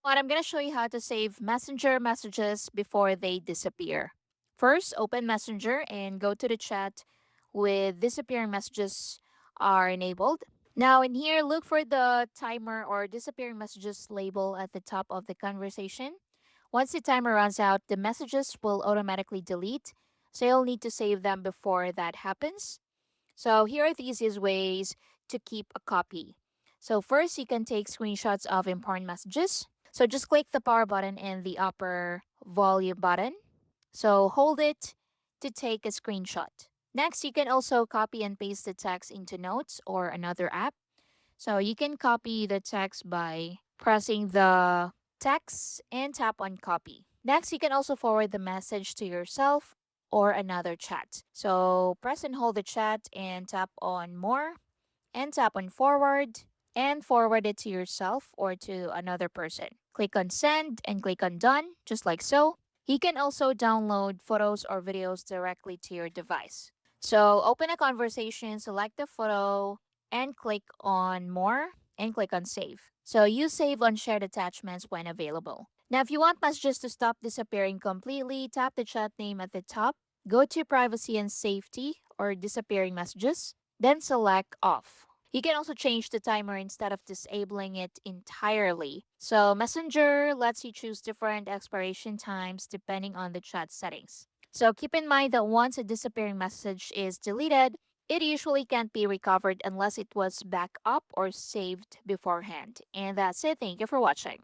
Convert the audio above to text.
But I'm going to show you how to save Messenger messages before they disappear. First, open Messenger and go to the chat with disappearing messages are enabled. Now, in here, look for the timer or disappearing messages label at the top of the conversation. Once the timer runs out, the messages will automatically delete, so you'll need to save them before that happens. So, here are the easiest ways to keep a copy. So, first, you can take screenshots of important messages. So, just click the power button and the upper volume button. So, hold it to take a screenshot. Next, you can also copy and paste the text into Notes or another app. So, you can copy the text by pressing the text and tap on copy. Next, you can also forward the message to yourself or another chat. So, press and hold the chat and tap on more and tap on forward and forward it to yourself or to another person. Click on send and click on done, just like so. You can also download photos or videos directly to your device. So open a conversation, select the photo, and click on more and click on save. So you save on shared attachments when available. Now, if you want messages to stop disappearing completely, tap the chat name at the top, go to privacy and safety or disappearing messages, then select off. You can also change the timer instead of disabling it entirely. So, Messenger lets you choose different expiration times depending on the chat settings. So, keep in mind that once a disappearing message is deleted, it usually can't be recovered unless it was backed up or saved beforehand. And that's it. Thank you for watching.